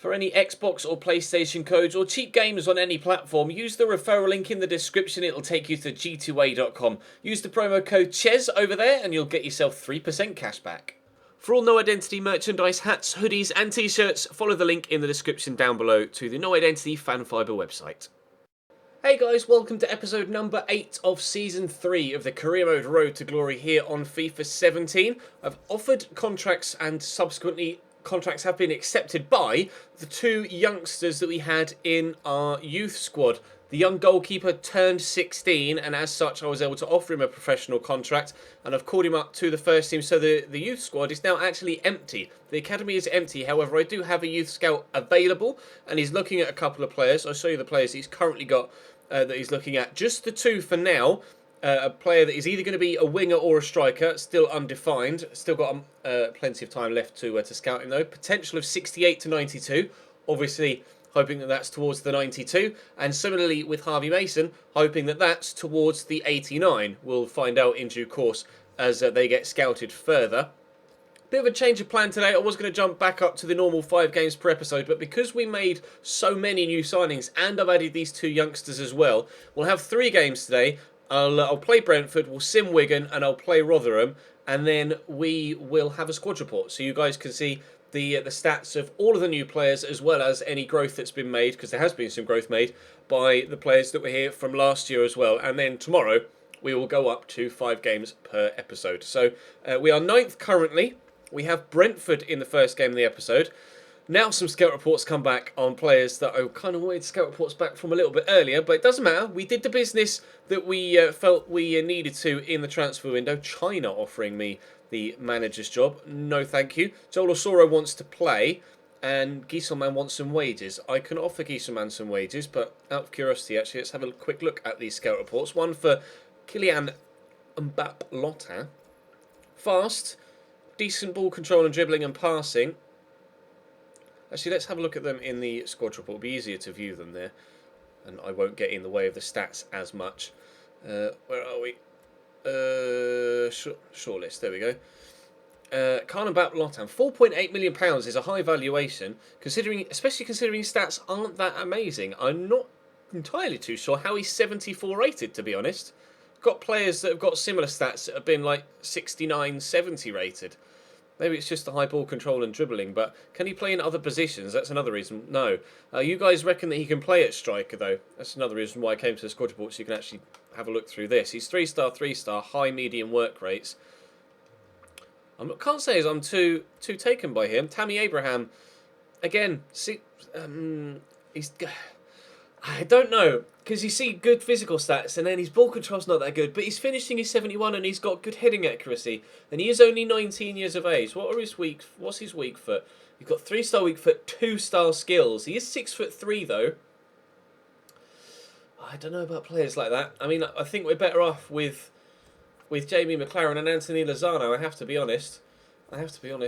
For any Xbox or PlayStation codes or cheap games on any platform, use the referral link in the description. It'll take you to g2a.com. Use the promo code CHES over there and you'll get yourself 3% cash back. For all No Identity merchandise, hats, hoodies and t-shirts, follow the link in the description down below to the No Identity Fan Fibre website. Hey guys, welcome to episode number 8 of Season 3 of the Career Mode Road to Glory here on FIFA 17. I've offered contracts and subsequently contracts have been accepted by the two youngsters that we had in our youth squad. The young goalkeeper turned 16 and as such I was able to offer him a professional contract and I've called him up to the first team, so the youth squad is now actually empty. The academy is empty, however I do have a youth scout available and he's looking at a couple of players. I'll show you the players he's currently got that he's looking at. Just the two for now. A player that is either going to be a winger or a striker, still undefined. Still got plenty of time left to scout him though. Potential of 68 to 92. Obviously, hoping that that's towards the 92. And similarly with Harvey Mason, hoping that that's towards the 89. We'll find out in due course as they get scouted further. Bit of a change of plan today. I was going to jump back up to the normal 5 games per episode, but because we made so many new signings and I've added these two youngsters as well, we'll have 3 games today. I'll play Brentford, we'll sim Wigan, and I'll play Rotherham, and then we will have a squad report, so you guys can see the stats of all of the new players as well as any growth that's been made, because there has been some growth made by the players that were here from last year as well. And then tomorrow we will go up to 5 games per episode. So we are 9th currently. We have Brentford in the first game of the episode. Now some scout reports come back on players that I kind of wanted scout reports back from a little bit earlier, but it doesn't matter. We did the business that we felt we needed to in the transfer window. China offering me the manager's job. No thank you. Joel Osoro wants to play and Gieselman wants some wages. I can offer Gieselman some wages, but out of curiosity actually, let's have a quick look at these scout reports. One for Kylian Mbappé. Fast, decent ball control and dribbling and passing. Actually, let's have a look at them in the squad report. It'll be easier to view them there, and I won't get in the way of the stats as much. Where are we? Shortlist. There we go. Kylian Mbappé, £4.8 million is a high valuation, especially considering his stats aren't that amazing. I'm not entirely too sure how he's 74 rated, to be honest. Got players that have got similar stats that have been like 69, 70 rated. Maybe it's just the high ball control and dribbling, but can he play in other positions? That's another reason. No. You guys reckon that he can play at striker, though? That's another reason why I came to the squad report, so you can actually have a look through this. He's 3-star, 3-star, high, medium work rates. Can't say as I'm too taken by him. Tammy Abraham, again, he's... I don't know, because you see good physical stats and then his ball control's not that good, but his finishing is 71 and he's got good heading accuracy, and he is only 19 years of age. What's his weak foot? He's got 3-star weak foot, 2-star skills. He is 6'3" though. I don't know about players like that. I mean, I think we're better off with Jamie McLaren and Anthony Lozano, I have to be honest.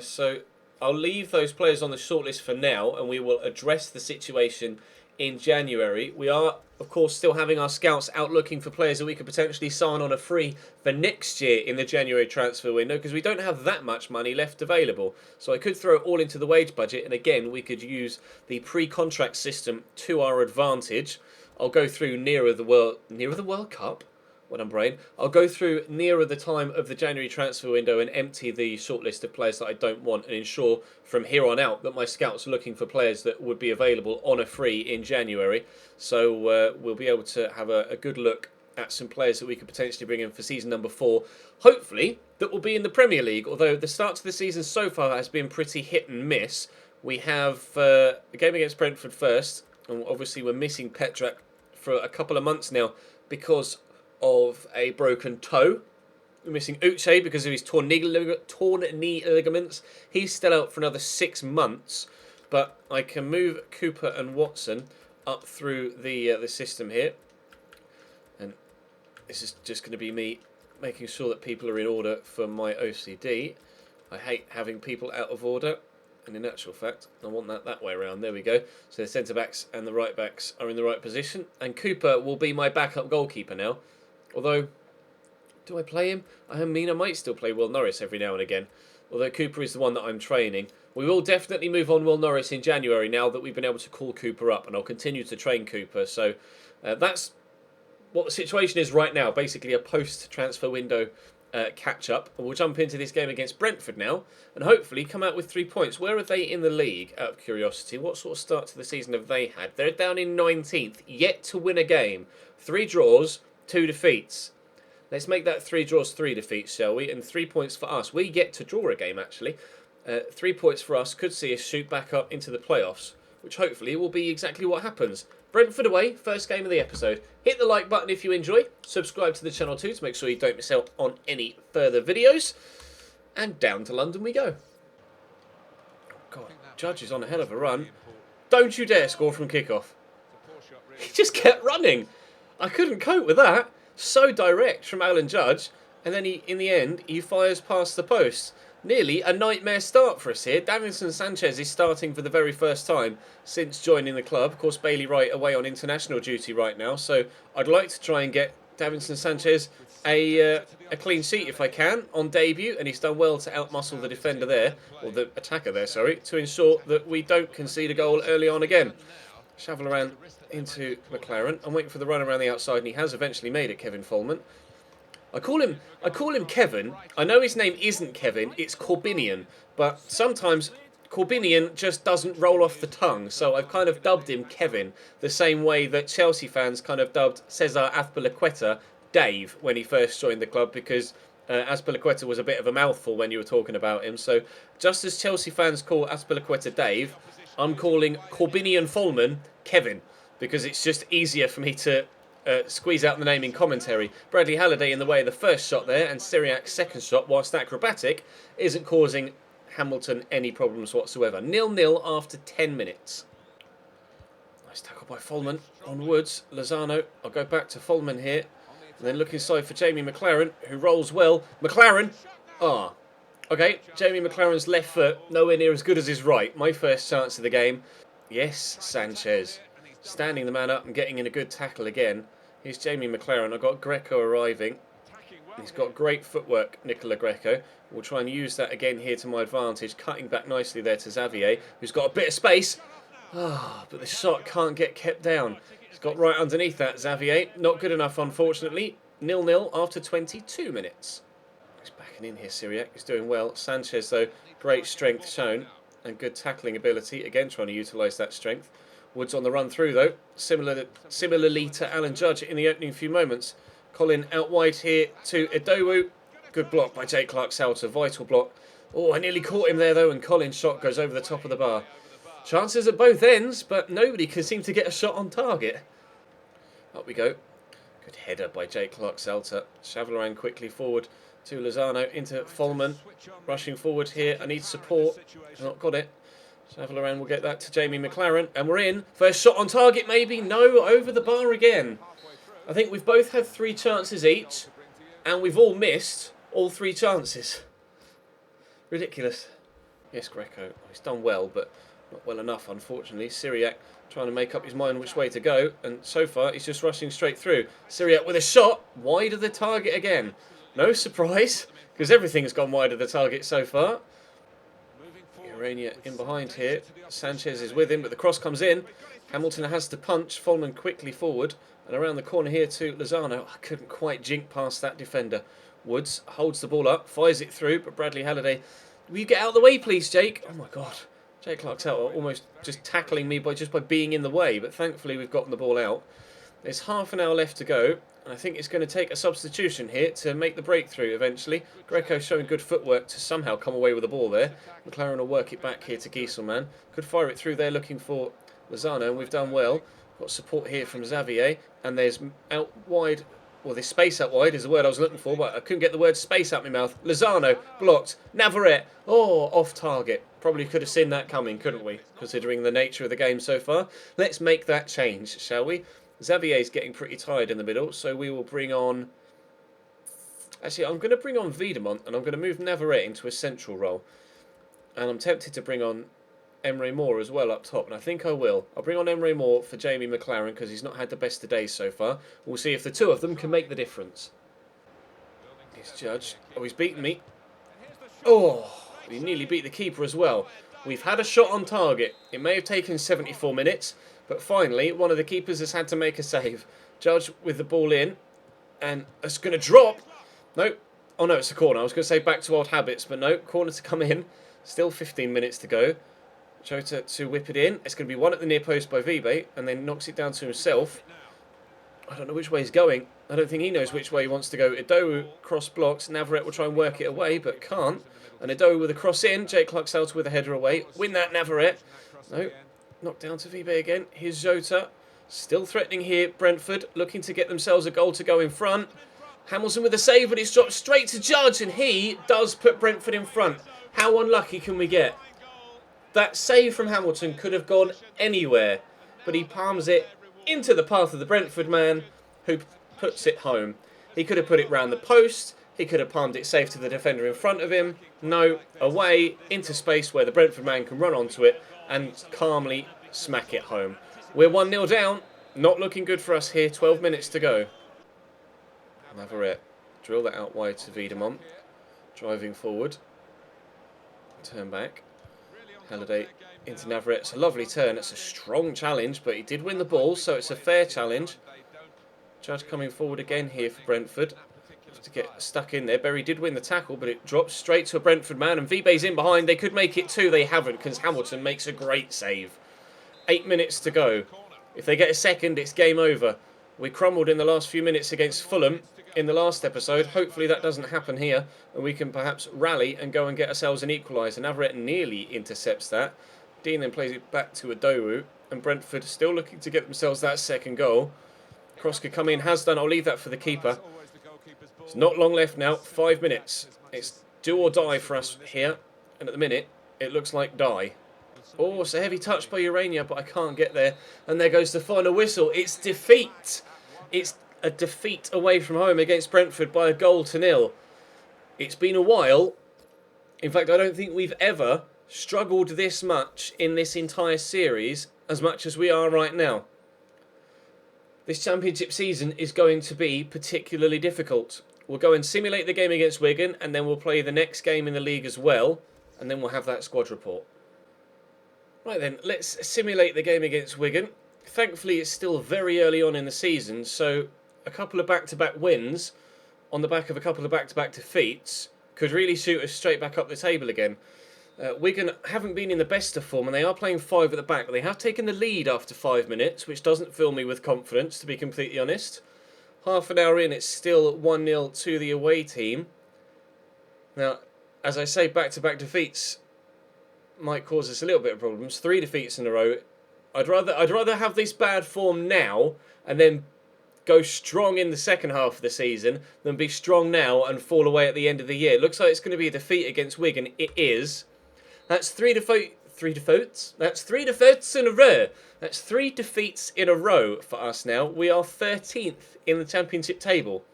So I'll leave those players on the shortlist for now and we will address the situation in January. We are, of course, still having our scouts out looking for players that we could potentially sign on a free for next year in the January transfer window, because we don't have that much money left available. So I could throw it all into the wage budget, and again, we could use the pre-contract system to our advantage. I'll go through nearer the World Cup. What I'm brain. I'll go through nearer the time of the January transfer window and empty the shortlist of players that I don't want and ensure from here on out that my scouts are looking for players that would be available on a free in January. So we'll be able to have a good look at some players that we could potentially bring in for season number 4. Hopefully that will be in the Premier League, although the start to the season so far has been pretty hit and miss. We have a game against Brentford first, and obviously we're missing Petrak for a couple of months now because of a broken toe. We're missing Uche because of his torn knee ligaments. He's still out for another 6 months, but I can move Cooper and Watson up through the system here, and this is just going to be me making sure that people are in order for my OCD. I hate having people out of order, and in actual fact I want that way around. There we go. So the centre backs and the right backs are in the right position, and Cooper will be my backup goalkeeper now. Although, do I play him? I mean, I might still play Will Norris every now and again. although Cooper is the one that I'm training. We will definitely move on Will Norris in January now that we've been able to call Cooper up, and I'll continue to train Cooper. So that's what the situation is right now, basically a post-transfer window catch-up. And we'll jump into this game against Brentford now and hopefully come out with 3 points. Where are they in the league, out of curiosity? What sort of start to the season have they had? They're down in 19th, yet to win a game. 3 draws, 2 defeats. Let's make that 3 draws, 3 defeats, shall we? And 3 points for us. We get to draw a game, actually. 3 points for us could see us shoot back up into the playoffs, which hopefully will be exactly what happens. Brentford away, first game of the episode. Hit the like button if you enjoy. Subscribe to the channel too to make sure you don't miss out on any further videos. And down to London we go. Oh God, Judge is on a hell of a run. Don't you dare score from kickoff. He just kept running. I couldn't cope with that. So direct from Alan Judge. And then in the end, he fires past the post. Nearly a nightmare start for us here. Davinson Sanchez is starting for the very first time since joining the club. Of course, Bailey Wright away on international duty right now. So I'd like to try and get Davinson Sanchez a clean sheet if I can on debut. And he's done well to outmuscle the defender there, or the attacker there, sorry, to ensure that we don't concede a goal early on again. Shovel around into McLaren. I'm waiting for the run around the outside, and he has eventually made it, Kevin Folman. I call him Kevin. I know his name isn't Kevin, it's Corbinian, but sometimes Corbinian just doesn't roll off the tongue, so I've kind of dubbed him Kevin, the same way that Chelsea fans kind of dubbed Cesar Azpilicueta Dave when he first joined the club, because Azpilicueta was a bit of a mouthful when you were talking about him. So just as Chelsea fans call Azpilicueta Dave, I'm calling Corbinian Folman Kevin, because it's just easier for me to squeeze out the name in commentary. Bradley Halliday in the way of the first shot there, and Syriac's second shot, whilst acrobatic, isn't causing Hamilton any problems whatsoever. 0-0 after 10 minutes. Nice tackle by Folman on Woods. Lozano, I'll go back to Folman here. And then look inside for Jamie McLaren, who rolls well. McLaren! Okay, Jamie McLaren's left foot, nowhere near as good as his right. My first chance of the game. Yes, Sanchez. Standing the man up and getting in a good tackle again. Here's Jamie McLaren. I've got Greco arriving. He's got great footwork, Nicola Greco. We'll try and use that again here to my advantage. Cutting back nicely there to Xavier, who's got a bit of space. But the shot can't get kept down. He's got right underneath that, Xavier. Not good enough, unfortunately. 0-0 after 22 minutes. He's backing in here, Syriac. He's doing well. Sanchez, though, great strength shown and good tackling ability. Again, trying to utilise that strength. Woods on the run through, though. Similarly to Alan Judge in the opening few moments. Colin out wide here to Edowu. Good block by Jake Clark-Salter. Vital block. Oh, I nearly caught him there, though, and Colin's shot goes over the top of the bar. Chances at both ends, but nobody can seem to get a shot on target. Up we go. Good header by Jake Clark-Salter. Chavalaran quickly forward to Lozano into Folman. Rushing forward here. I need support. Not got it. Chavalaran will get that to Jamie McLaren, and we're in. First shot on target, maybe. No, over the bar again. I think we've both had 3 chances each, and we've all missed all 3 chances. Ridiculous. Yes, Greco. He's done well, but not well enough, unfortunately. Syriac trying to make up his mind which way to go, and so far he's just rushing straight through. Syriac with a shot, wide of the target again. No surprise, because everything's gone wide of the target so far. Urania in behind here. Sanchez is with him, but the cross comes in. Hamilton has to punch. Folman quickly forward. And around the corner here to Lozano. I couldn't quite jink past that defender. Woods holds the ball up, fires it through, but Bradley Halliday... Will you get out of the way, please, Jake? Oh, my God. Jake Clark-Salter almost just tackling me by being in the way, but thankfully we've gotten the ball out. There's half an hour left to go, and I think it's going to take a substitution here to make the breakthrough eventually. Greco showing good footwork to somehow come away with the ball there. McLaren will work it back here to Gieselman. Could fire it through there looking for Lozano, and we've done well. Got support here from Xavier, and there's out wide, well, this space out wide is the word I was looking for, but I couldn't get the word space out my mouth. Lozano, blocked. Navarrete, off target. Probably could have seen that coming, couldn't we? Considering the nature of the game so far. Let's make that change, shall we? Xavier's getting pretty tired in the middle, so we will bring on... Actually, I'm going to bring on Wiedemont, and I'm going to move Navarrete into a central role. And I'm tempted to bring on Emre Moore as well up top, and I think I will. I'll bring on Emre Moore for Jamie McLaren, because he's not had the best of days so far. We'll see if the two of them can make the difference. He's Judge. Oh, he's beaten me. Oh, He nearly beat the keeper as well. We've had a shot on target. It may have taken 74 minutes, but finally one of the keepers has had to make a save. Judge with the ball in, and it's going to drop. Nope. Oh no, it's a corner. I was going to say back to old habits, but no, corner to come in. Still 15 minutes to go. Jota to whip it in. It's going to be one at the near post by Ep8, and then knocks it down to himself. I don't know which way he's going. I don't think he knows which way he wants to go. Idowu cross blocks. Navarrete will try and work it away, but can't. And Idowu with a cross in. Jake Clark-Salter with a header away. Win that, Navarrete. No. Knocked down to Ep8 again. Here's Jota. Still threatening here. Brentford looking to get themselves a goal to go in front. Hamilton with a save, but it's dropped straight to Judge, and he does put Brentford in front. How unlucky can we get? That save from Hamilton could have gone anywhere, but he palms it into the path of the Brentford man, who puts it home. He could have put it round the post. He could have palmed it safe to the defender in front of him. No, away into space where the Brentford man can run onto it and calmly smack it home. We're 1-0 down. Not looking good for us here. 12 minutes to go. Navarrete. Drill that out wide to Wiedemann. Driving forward. Turn back. Halliday into Navarrete. It's a lovely turn. It's a strong challenge, but he did win the ball, so it's a fair challenge. Judge coming forward again here for Brentford. Just to get stuck in there. Berry did win the tackle, but it drops straight to a Brentford man, and Ep8's in behind. They could make it 2. They haven't, because Hamilton makes a great save. 8 minutes to go. If they get a second, it's game over. We crumbled in the last few minutes against Fulham in the last episode. Hopefully that doesn't happen here, and we can perhaps rally and go and get ourselves an equaliser. Navarrete nearly intercepts that. Dean then plays it back to Idowu, and Brentford still looking to get themselves that second goal. Cross could come in, has done. I'll leave that for the keeper. There's not long left now, 5 minutes. It's do or die for us here, and at the minute it looks like die. Oh, it's a heavy touch by Urania, but I can't get there. And there goes the final whistle. It's defeat. It's a defeat away from home against Brentford by 1-0. It's been a while. In fact, I don't think we've ever struggled this much in this entire series as much as we are right now. This championship season is going to be particularly difficult. We'll go and simulate the game against Wigan, and then we'll play the next game in the league as well, and then we'll have that squad report. Right then, let's simulate the game against Wigan. Thankfully, it's still very early on in the season, so a couple of back-to-back wins on the back of a couple of back-to-back defeats could really shoot us straight back up the table again. Wigan haven't been in the best of form, and they are playing 5 at the back. They have taken the lead after 5 minutes, which doesn't fill me with confidence, to be completely honest. Half an hour in, it's still 1-0 to the away team. Now, as I say, back-to-back defeats might cause us a little bit of problems. 3 defeats in a row. I'd rather have this bad form now and then go strong in the second half of the season than be strong now and fall away at the end of the year. It looks like it's going to be a defeat against Wigan. It is. That's 3 defeats. That's 3 defeats in a row. That's 3 defeats in a row for us now. We are 13th in the championship table.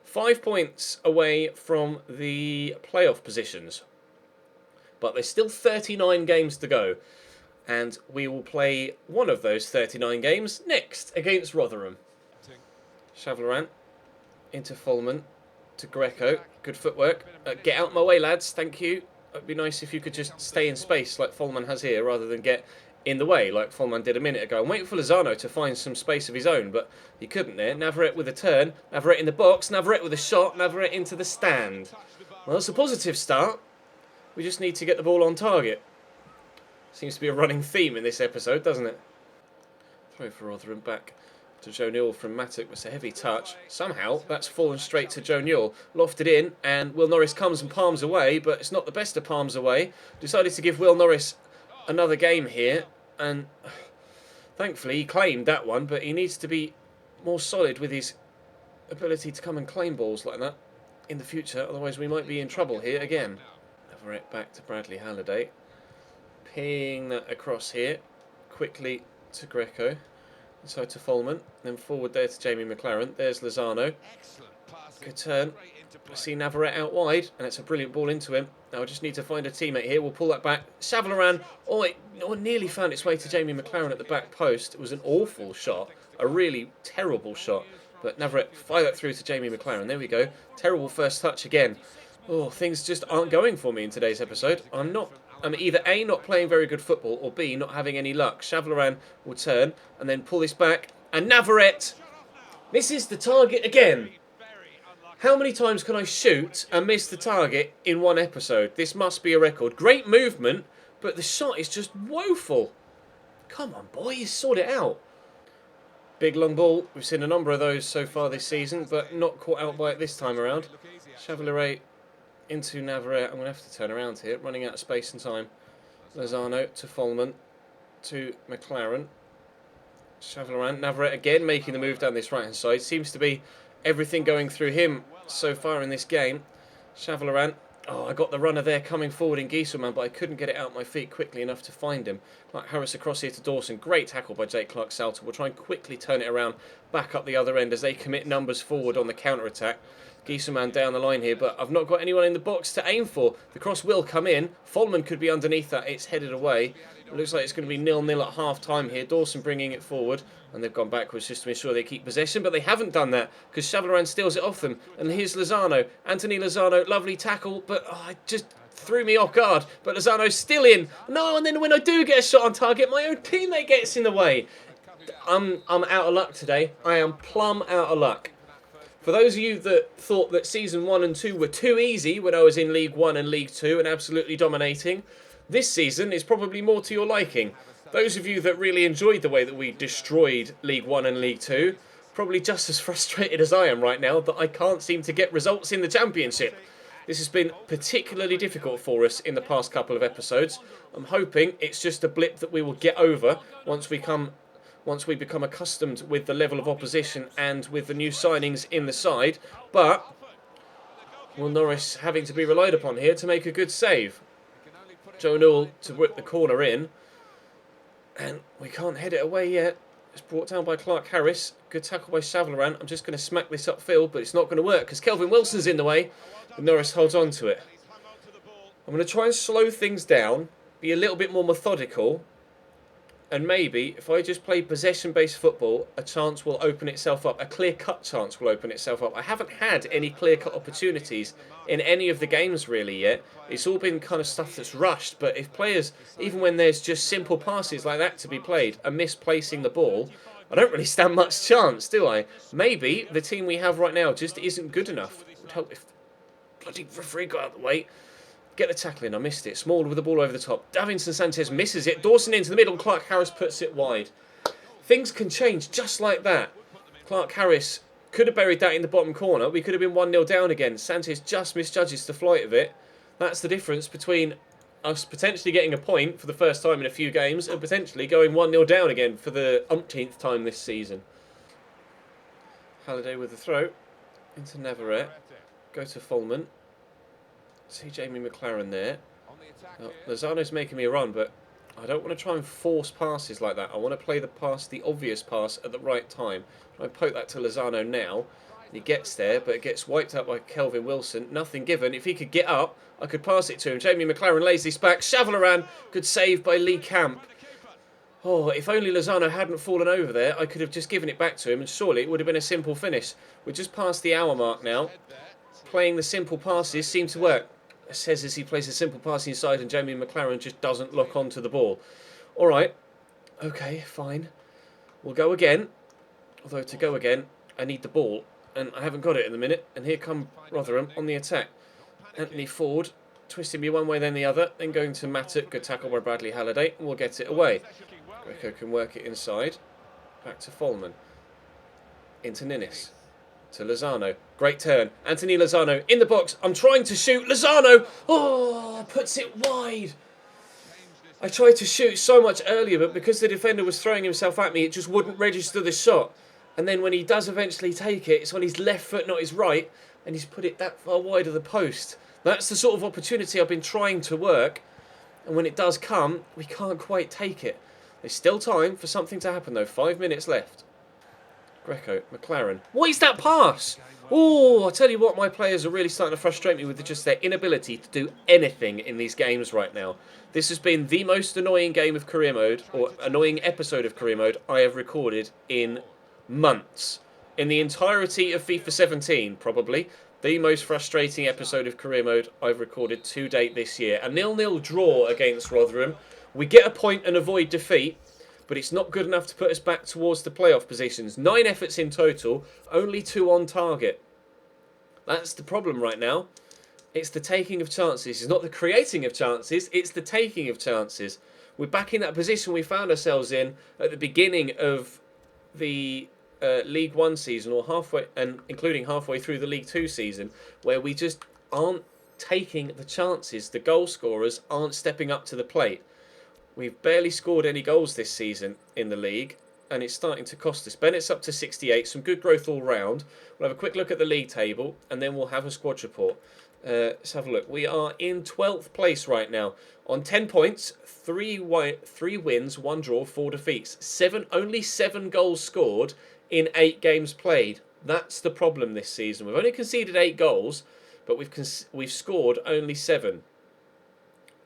5 points away from the playoff positions. But there's still 39 games to go. And we will play one of those 39 games next against Rotherham. Chavlaran into Fulman to Greco. Good footwork. Get out my way, lads. Thank you. It'd be nice if you could just stay in space like Fulman has here rather than get in the way like Fulman did a minute ago. I'm waiting for Lozano to find some space of his own, but he couldn't there. Navarrete with a turn. Navarrete in the box. Navarrete with a shot. Navarrete into the stand. Well, that's a positive start. We just need to get the ball on target. Seems to be a running theme in this episode, doesn't it? Throw for Rotherham back to Joe Newell from Mattock. Was a heavy touch. Somehow, that's fallen straight to Joe Newell. Lofted in, and Will Norris comes and palms away, but it's not the best of palms away. Decided to give Will Norris another game here, and thankfully he claimed that one, but he needs to be more solid with his ability to come and claim balls like that in the future, otherwise we might be in trouble here again. Navarrete back to Bradley Halliday. Ping that across here, quickly to Greco. Inside to Fulman, then forward there to Jamie McLaren. There's Lozano. Good turn. I see Navarrete out wide, and it's a brilliant ball into him. Now I just need to find a teammate here. We'll pull that back. Chavlaran. Oh, it nearly found its way to Jamie McLaren at the back post. It was an awful shot. A really terrible shot. But Navarrete, fire that through to Jamie McLaren. There we go. Terrible first touch again. Oh, things just aren't going for me in today's episode. I'm either A, not playing very good football, or B, not having any luck. Chavlaran will turn and then pull this back. And Navarrete misses the target again. How many times can I shoot and miss the target in one episode? This must be a record. Great movement, but the shot is just woeful. Come on, boys, sort it out. Big long ball. We've seen a number of those so far this season, but not caught out by it this time around. Chavlaran into Navarrete. I'm going to have to turn around here, running out of space and time. Lozano to Folman to McLaren. Chavlaran, Navarrete again making the move down this right hand side. Seems to be everything going through him so far in this game. Chavlaran. Oh, I got the runner there coming forward in Gieselman, but I couldn't get it out my feet quickly enough to find him. Clark Harris across here to Dawson. Great tackle by Jake Clark-Salter. We'll try and quickly turn it around back up the other end as they commit numbers forward on the counter-attack. Gieselman down the line here, but I've not got anyone in the box to aim for. The cross will come in. Folman could be underneath that. It's headed away. It looks like it's going to be 0-0 at half-time here. Dawson bringing it forward, and they've gone backwards just to ensure they keep possession, but they haven't done that because Chavlaran steals it off them. And here's Lozano. Anthony Lozano, lovely tackle, but it just threw me off guard. But Lozano's still in. No, and then when I do get a shot on target, my own teammate gets in the way. I'm out of luck today. I am plumb out of luck. For those of you that thought that Season 1 and 2 were too easy when I was in League 1 and League 2 and absolutely dominating, this season is probably more to your liking. Those of you that really enjoyed the way that we destroyed League 1 and League 2, probably just as frustrated as I am right now that I can't seem to get results in the Championship. This has been particularly difficult for us in the past couple of episodes. I'm hoping it's just a blip that we will get over once we become accustomed with the level of opposition and with the new signings in the side. But Will Norris having to be relied upon here to make a good save. Joe Newell to whip the corner in. And we can't head it away yet. It's brought down by Clark Harris. Good tackle by Chavlaran. I'm just going to smack this upfield, but it's not going to work because Kelvin Wilson's in the way. And Norris holds on to it. I'm going to try and slow things down, be a little bit more methodical. And maybe, if I just play possession-based football, a chance will open itself up. A clear-cut chance will open itself up. I haven't had any clear-cut opportunities in any of the games really yet. It's all been kind of stuff that's rushed. But if players, even when there's just simple passes like that to be played, are misplacing the ball, I don't really stand much chance, do I? Maybe the team we have right now just isn't good enough. It would help if the bloody referee got out of the way. Get the tackle in, I missed it. Small with the ball over the top. Davinson Sanchez misses it. Dawson into the middle. Clark Harris puts it wide. Things can change just like that. Clark Harris could have buried that in the bottom corner. We could have been 1-0 down again. Sanchez just misjudges the flight of it. That's the difference between us potentially getting a point for the first time in a few games and potentially going 1-0 down again for the umpteenth time this season. Halliday with the throw. Into Navarrete. Go to Folman. See Jamie McLaren there. Lozano's making me a run, but I don't want to try and force passes like that. I want to play the pass, the obvious pass, at the right time. I poke that to Lozano now. He gets there, but it gets wiped out by Kelvin Wilson. Nothing given. If he could get up, I could pass it to him. Jamie McLaren lays this back. Chavlaran, good save by Lee Camp. Oh, if only Lozano hadn't fallen over there, I could have just given it back to him, and surely it would have been a simple finish. We're just past the hour mark now. Playing the simple passes seem to work. Says as he plays a simple pass inside and Jamie McLaren just doesn't lock onto the ball. Alright, okay, fine. We'll go again. Although to go again, I need the ball. And I haven't got it in the minute. And here come Rotherham on the attack. Anthony Ford twisting me one way then the other. Then going to Mattock. Good tackle by Bradley Halliday. And we'll get it away. Greco can work it inside. Back to Folman. Into Ninnis. To Lozano. Great turn. Anthony Lozano in the box. I'm trying to shoot. Lozano! Oh, puts it wide. I tried to shoot so much earlier, but because the defender was throwing himself at me, it just wouldn't register the shot. And then when he does eventually take it, it's on his left foot, not his right, and he's put it that far wide of the post. That's the sort of opportunity I've been trying to work, and when it does come, we can't quite take it. There's still time for something to happen, though. 5 minutes left. Greco, McLaren. What is that pass? Oh, I tell you what, my players are really starting to frustrate me with just their inability to do anything in these games right now. This has been the most annoying game of career mode, or annoying episode of career mode, I have recorded in months. In the entirety of FIFA 17, probably. The most frustrating episode of Career Mode I've recorded to date this year. A 0-0 draw against Rotherham. We get a point and avoid defeat, but it's not good enough to put us back towards the playoff positions. 9 efforts in total, only 2 on target. That's the problem right now. It's the taking of chances. It's not the creating of chances, it's the taking of chances. We're back in that position we found ourselves in at the beginning of the League One season, or halfway, and including halfway through the League Two season, where we just aren't taking the chances. The goal scorers aren't stepping up to the plate. We've barely scored any goals this season in the league, and it's starting to cost us. Bennett's up to 68, some good growth all round. We'll have a quick look at the league table, and then we'll have a squad report. Let's have a look. We are in 12th place right now. On 10 points, 3 wins, 1 draw, 4 defeats. Only 7 goals scored in 8 games played. That's the problem this season. We've only conceded 8 goals, but we've scored only 7.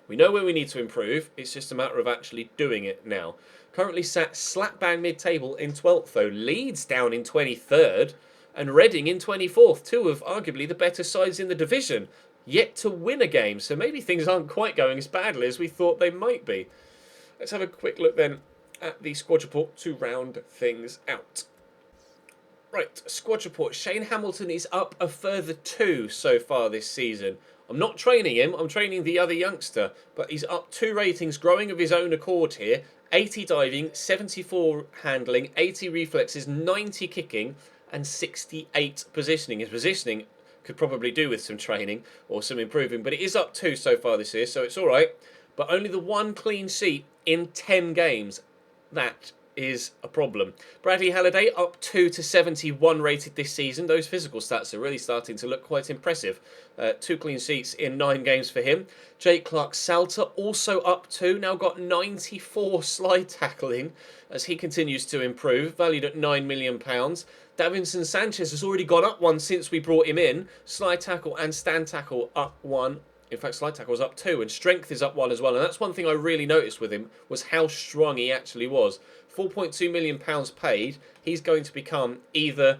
We know where we need to improve. It's just a matter of actually doing it now. Currently sat slap bang mid-table in 12th though. Leeds down in 23rd. And Reading in 24th, 2 of arguably the better sides in the division, yet to win a game. So maybe things aren't quite going as badly as we thought they might be. Let's have a quick look then at the squad report to round things out. Right, squad report. Shane Hamilton is up a further 2 so far this season. I'm not training him, I'm training the other youngster, but he's up 2 ratings, growing of his own accord here. 80 diving, 74 handling, 80 reflexes, 90 kicking, and 68 positioning. His positioning could probably do with some training or some improving, but it is up 2 so far this year, so it's all right. But only the 1 clean sheet in 10 games. That is a problem. Bradley Halliday up 2 to 71 rated this season. Those physical stats are really starting to look quite impressive. 2 clean sheets in 9 games for him. Jake Clark-Salter also up 2, now got 94 slide tackling as he continues to improve, valued at £9 million. Davinson Sanchez has already gone up 1 since we brought him in. Slide tackle and stand tackle up 1. In fact, slide tackle was up 2 and strength is up 1 as well. And that's one thing I really noticed with him, was how strong he actually was. £4.2 million paid. He's going to become either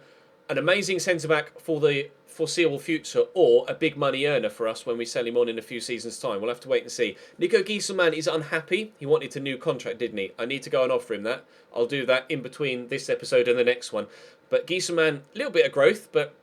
an amazing centre-back for the foreseeable future or a big money earner for us when we sell him on in a few seasons' time. We'll have to wait and see. Nico Gieselman is unhappy. He wanted a new contract, didn't he? I need to go and offer him that. I'll do that in between this episode and the next one. But Gieselman, a little bit of growth, but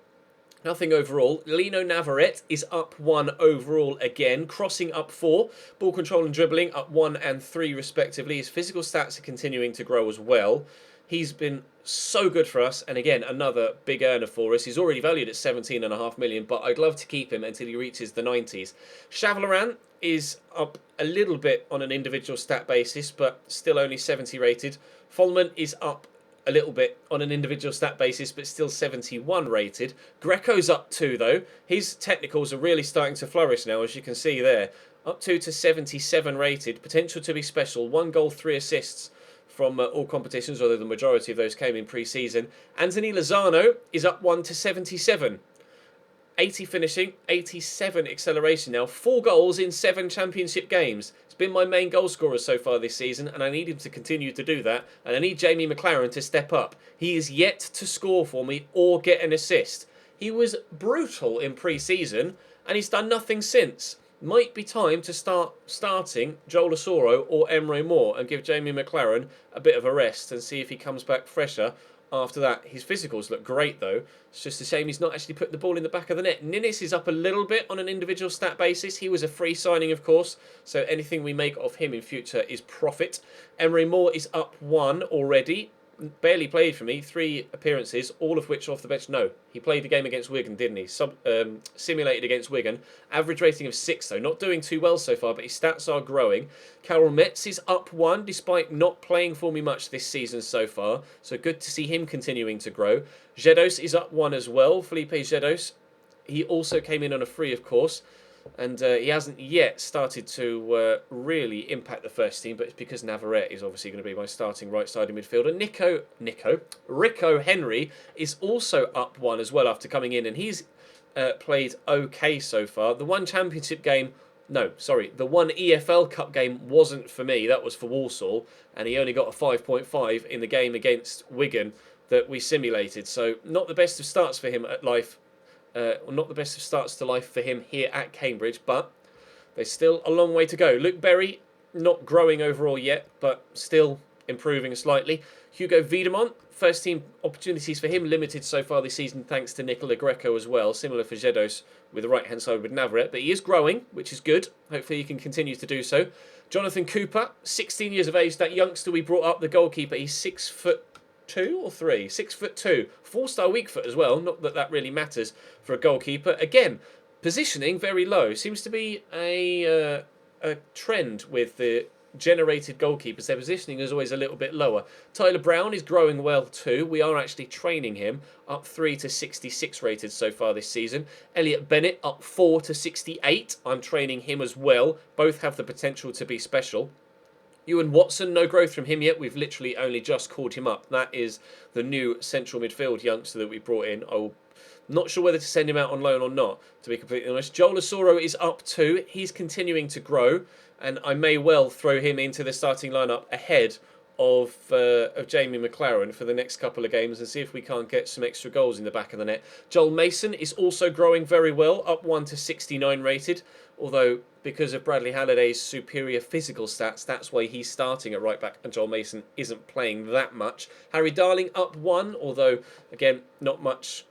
nothing overall. Lino Navarrete is up 1 overall again, crossing up 4. Ball control and dribbling up 1 and 3 respectively. His physical stats are continuing to grow as well. He's been so good for us, and again, another big earner for us. He's already valued at 17.5 million, but I'd love to keep him until he reaches the 90s. Chavalaran is up a little bit on an individual stat basis, but still only 70 rated. Folman is up a little bit on an individual stat basis, but still 71 rated. Greco's up 2 though. His technicals are really starting to flourish now, as you can see there. Up 2 to 77 rated. Potential to be special. 1 goal, 3 assists from all competitions, although the majority of those came in pre-season. Anthony Lozano is up 1 to 77. 80 finishing, 87 acceleration now. 4 goals in 7 championship games. He's been my main goal scorer so far this season, and I need him to continue to do that. And I need Jamie McLaren to step up. He is yet to score for me or get an assist. He was brutal in pre-season, and he's done nothing since. Might be time to start starting Joel Asoro or Emre Moore and give Jamie McLaren a bit of a rest and see if he comes back fresher after that. His physicals look great though. It's just a shame he's not actually put the ball in the back of the net. Ninnis is up a little bit on an individual stat basis. He was a free signing, of course, so anything we make of him in future is profit. Emre Moore is up 1 already. Barely played for me, 3 appearances, all of which off the bench. No, he played the game against Wigan, didn't he? Simulated against Wigan. Average rating of 6 though, not doing too well so far, but his stats are growing. Carol Metz is up 1 despite not playing for me much this season so far, so good to see him continuing to grow. Jedos is up 1 as well, Felipe Jedos. He also came in on a free, of course. And he hasn't yet started to really impact the first team, but it's because Navarrete is obviously going to be my starting right-sided midfielder. Rico Henry is also up 1 as well after coming in, and he's played okay so far. The one championship game, the one EFL Cup game wasn't for me. That was for Walsall, and he only got a 5.5 in the game against Wigan that we simulated. So not the best of starts for him at life Not the best of starts to life for him here at Cambridge, but there's still a long way to go. Luke Berry, not growing overall yet, but still improving slightly. Hugo Wiedemont, first team opportunities for him limited so far this season thanks to Nicola Greco as well, similar for Jedos with the right hand side with Navarrete, but he is growing, which is good. Hopefully he can continue to do so. Jonathan Cooper, 16 years of age, that youngster we brought up, the goalkeeper, he's 6'2" or 3, 6'2", 4-star weak foot as well, not that that really matters for a goalkeeper. Again, positioning very low, seems to be a trend with the generated goalkeepers. Their positioning is always a little bit lower. Tyler Brown is growing well too. We are actually training him, up 3 to 66 rated so far this season. Elliot Bennett up 4 to 68. I'm training him as well. Both have the potential to be special. Ewan Watson, no growth from him yet. We've literally only just called him up. That is the new central midfield youngster that we brought in. Not sure whether to send him out on loan or not, to be completely honest. Joel Asoro is up 2. He's continuing to grow, and I may well throw him into the starting lineup ahead of Jamie McLaren for the next couple of games and see if we can't get some extra goals in the back of the net. Joel Mason is also growing very well, up 1 to 69 rated, although because of Bradley Halliday's superior physical stats, that's why he's starting at right back and Joel Mason isn't playing that much. Harry Darling up 1, although, again, not much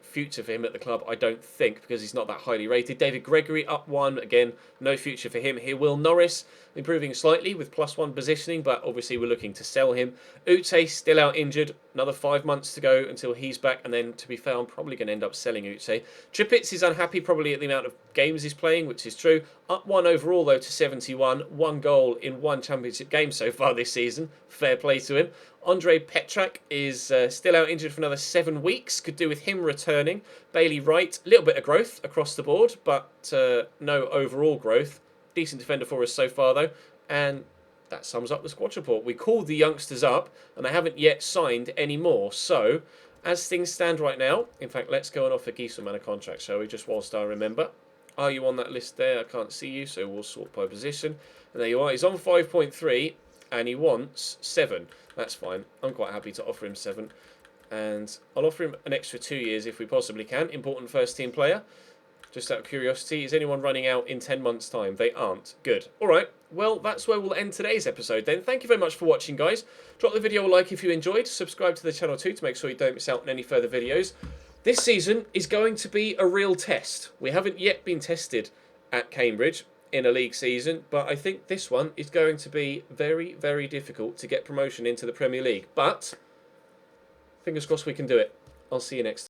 future for him at the club, I don't think, because he's not that highly rated. David Gregory up 1, again, no future for him here. Will Norris improving slightly with +1 positioning, but obviously we're looking to sell him. Uche still out injured, another 5 months to go until he's back, and then to be fair, I'm probably going to end up selling Uche. Trippitz is unhappy probably at the amount of games he's playing, which is true. Up 1 overall though to 71, 1 goal in 1 championship game so far this season. Fair play to him. Andre Petrak is still out injured for another 7 weeks. Could do with him returning. Bailey Wright, a little bit of growth across the board, but no overall growth. Decent defender for us so far, though. And that sums up the squad report. We called the youngsters up, and they haven't yet signed any more. So, as things stand right now, in fact, let's go and offer Gieselman a contract, shall we, just whilst I remember. Are you on that list there? I can't see you, so we'll sort by position. And there you are. He's on 5.3, and he wants 7. That's fine. I'm quite happy to offer him 7. And I'll offer him an extra 2 years if we possibly can. Important first team player. Just out of curiosity, is anyone running out in 10 months' time? They aren't. Good. All right. Well, that's where we'll end today's episode then. Thank you very much for watching, guys. Drop the video a like if you enjoyed. Subscribe to the channel too to make sure you don't miss out on any further videos. This season is going to be a real test. We haven't yet been tested at Cambridge in a league season, but I think this one is going to be very, very difficult to get promotion into the Premier League. But fingers crossed we can do it. I'll see you next time.